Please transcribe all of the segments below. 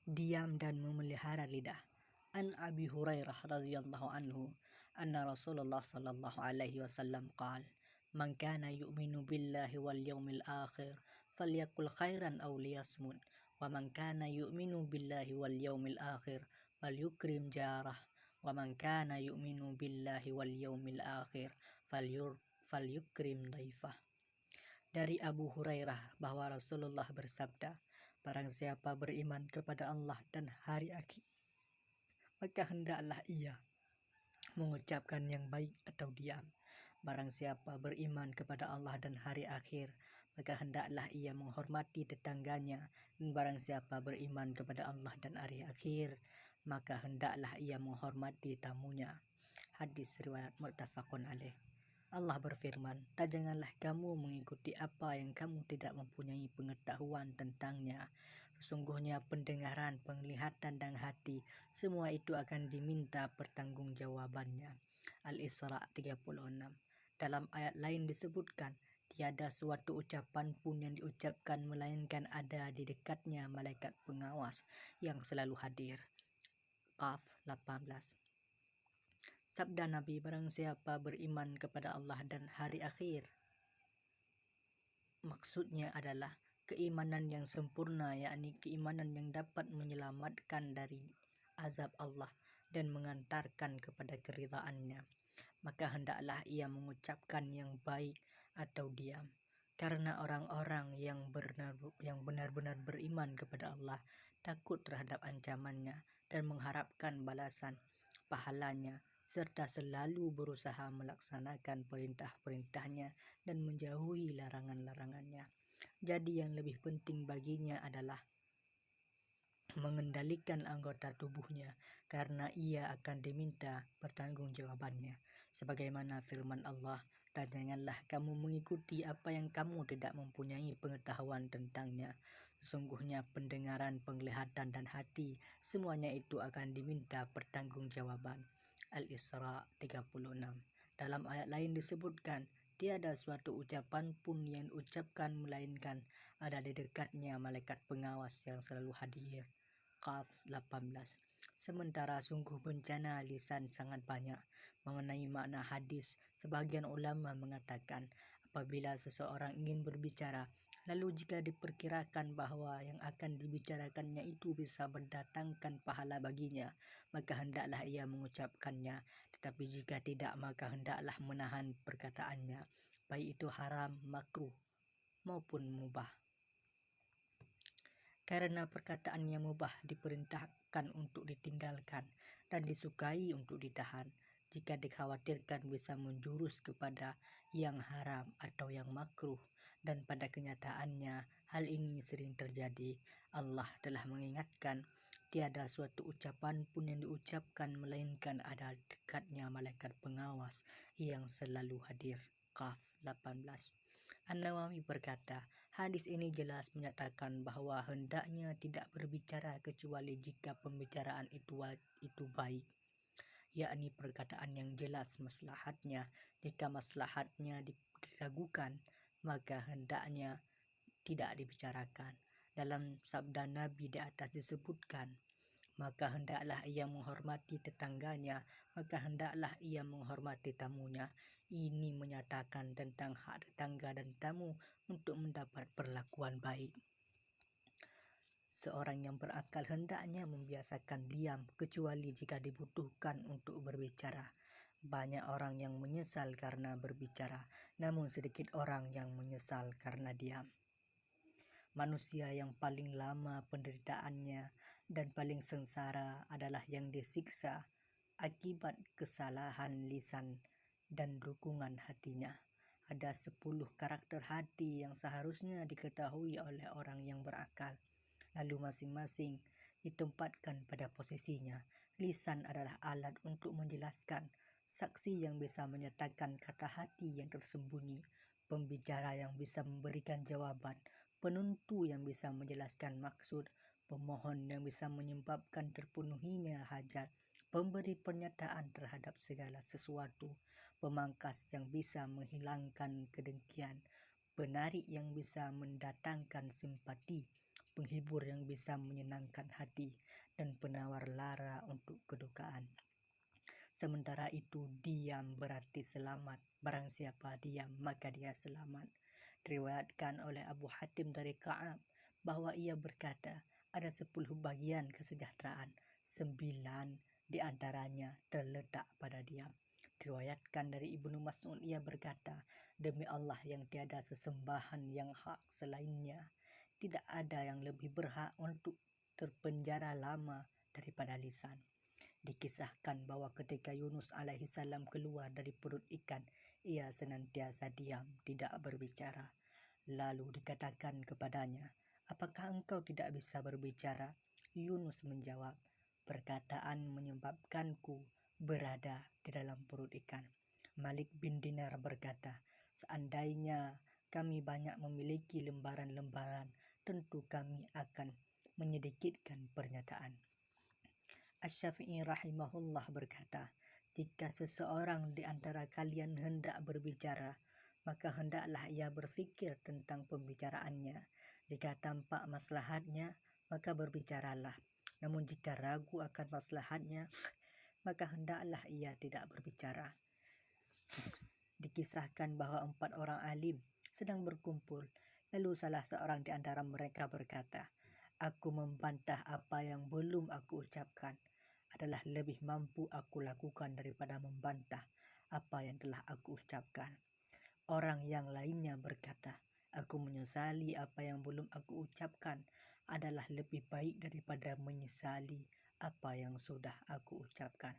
diam dan memelihara lidah. An Abi Hurairah radhiyallahu anhu anna Rasulullah sallallahu alaihi wasallam qala man kana yu'minu billahi wal yawmil akhir falyakul khairan aw liyasmut wa man kana yu'minu billahi wal yawmil akhir falyukrim jarah wa man kana yu'minu billahi wal yawmil akhir falyukrim dhaifah. Dari Abu Hurairah bahwa Rasulullah bersabda, barang siapa beriman kepada Allah dan hari akhir, maka hendaklah ia mengucapkan yang baik atau diam. Barang siapa beriman kepada Allah dan hari akhir, maka hendaklah ia menghormati tetangganya. Dan barang siapa beriman kepada Allah dan hari akhir, maka hendaklah ia menghormati tamunya. Hadis riwayat muttafaqun alaih. Allah berfirman, dan janganlah kamu mengikuti apa yang kamu tidak mempunyai pengetahuan tentangnya. Sesungguhnya pendengaran, penglihatan, dan hati, semua itu akan diminta pertanggungjawabannya. Al-Isra 36. Dalam ayat lain disebutkan, tiada suatu ucapan pun yang diucapkan melainkan ada di dekatnya malaikat pengawas yang selalu hadir. Qaf 18. Sabda Nabi, barang siapa beriman kepada Allah dan hari akhir, maksudnya adalah keimanan yang sempurna, yakni keimanan yang dapat menyelamatkan dari azab Allah dan mengantarkan kepada keridhaannya. Maka hendaklah ia mengucapkan yang baik atau diam. Karena orang-orang yang benar-benar beriman kepada Allah takut terhadap ancamannya dan mengharapkan balasan pahalanya, serta selalu berusaha melaksanakan perintah-perintahnya dan menjauhi larangan-larangannya. Jadi yang lebih penting baginya adalah mengendalikan anggota tubuhnya, karena ia akan diminta pertanggungjawabannya. Sebagaimana firman Allah, dan janganlah kamu mengikuti apa yang kamu tidak mempunyai pengetahuan tentangnya. Sesungguhnya pendengaran, penglihatan, dan hati, semuanya itu akan diminta pertanggungjawaban. Al-Isra 36. Dalam ayat lain disebutkan, tiada suatu ucapan pun yang diucapkan melainkan ada di dekatnya malaikat pengawas yang selalu hadir. Qaf 18. Sementara sungguh bencana lisan sangat banyak. Mengenai makna hadis, sebagian ulama mengatakan apabila seseorang ingin berbicara, lalu jika diperkirakan bahwa yang akan dibicarakannya itu bisa mendatangkan pahala baginya, maka hendaklah ia mengucapkannya. Tetapi jika tidak, maka hendaklah menahan perkataannya, baik itu haram, makruh, maupun mubah. Karena perkataan yang mubah diperintahkan untuk ditinggalkan dan disukai untuk ditahan. Jika dikhawatirkan bisa menjurus kepada yang haram atau yang makruh, dan pada kenyataannya hal ini sering terjadi. Allah telah mengingatkan, tiada suatu ucapan pun yang diucapkan melainkan ada dekatnya malaikat pengawas yang selalu hadir. Qaf 18. An-Nawawi berkata, hadis ini jelas menyatakan bahwa hendaknya tidak berbicara kecuali jika pembicaraan itu baik, yakni perkataan yang jelas maslahatnya. Jika maslahatnya diragukan, maka hendaknya tidak dibicarakan. Dalam sabda Nabi di atas disebutkan, maka hendaklah ia menghormati tetangganya, maka hendaklah ia menghormati tamunya. Ini menyatakan tentang hak tetangga dan tamu untuk mendapat perlakuan baik. Seorang yang berakal hendaknya membiasakan diam kecuali jika dibutuhkan untuk berbicara. Banyak orang yang menyesal karena berbicara, namun sedikit orang yang menyesal karena diam. Manusia yang paling lama penderitaannya dan paling sengsara adalah yang disiksa akibat kesalahan lisan dan dukungan hatinya. Ada 10 karakter hati yang seharusnya diketahui oleh orang yang berakal, lalu masing-masing ditempatkan pada posisinya. Lisan adalah alat untuk menjelaskan, saksi yang bisa menyatakan kata hati yang tersembunyi, pembicara yang bisa memberikan jawaban, penentu yang bisa menjelaskan maksud, pemohon yang bisa menyebabkan terpenuhinya hajat, pemberi pernyataan terhadap segala sesuatu, pemangkas yang bisa menghilangkan kedengkian, penarik yang bisa mendatangkan simpati, penghibur yang bisa menyenangkan hati, dan penawar lara untuk kedukaan. Sementara itu, diam berarti selamat. Barang siapa diam, maka dia selamat. Diriwayatkan oleh Abu Hatim dari Ka'ab bahwa ia berkata, ada 10 bagian kesejahteraan, 9 di antaranya terletak pada diam. Diriwayatkan dari Ibnu Mas'ud, ia berkata, demi Allah yang tiada sesembahan yang hak selainnya, tidak ada yang lebih berhak untuk terpenjara lama daripada lisan. Dikisahkan bahwa ketika Yunus alaihissalam keluar dari perut ikan, ia senantiasa diam, tidak berbicara. Lalu dikatakan kepadanya, apakah engkau tidak bisa berbicara? Yunus menjawab, perkataan menyebabkanku berada di dalam perut ikan. Malik bin Dinar berkata, seandainya kami banyak memiliki lembaran-lembaran, tentu kami akan menyedikitkan pernyataan. Asy-Syafi'i rahimahullah berkata, jika seseorang di antara kalian hendak berbicara, maka hendaklah ia berfikir tentang pembicaraannya. Jika tampak maslahatnya, maka berbicaralah. Namun jika ragu akan maslahatnya, maka hendaklah ia tidak berbicara. Dikisahkan bahwa 4 orang alim sedang berkumpul. Lalu salah seorang di antara mereka berkata, aku membantah apa yang belum aku ucapkan adalah lebih mampu aku lakukan daripada membantah apa yang telah aku ucapkan. Orang yang lainnya berkata, aku menyesali apa yang belum aku ucapkan adalah lebih baik daripada menyesali apa yang sudah aku ucapkan.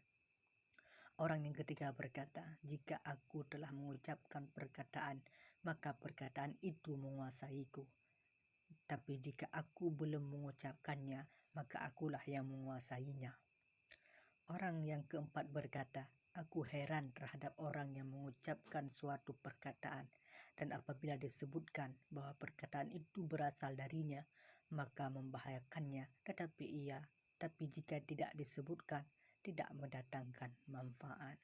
Orang yang ketiga berkata, jika aku telah mengucapkan perkataan, maka perkataan itu menguasaiku. Tapi jika aku belum mengucapkannya, maka akulah yang menguasainya. Orang yang keempat berkata, aku heran terhadap orang yang mengucapkan suatu perkataan, dan apabila disebutkan bahwa perkataan itu berasal darinya, maka membahayakannya, tapi jika tidak disebutkan, tidak mendatangkan manfaat.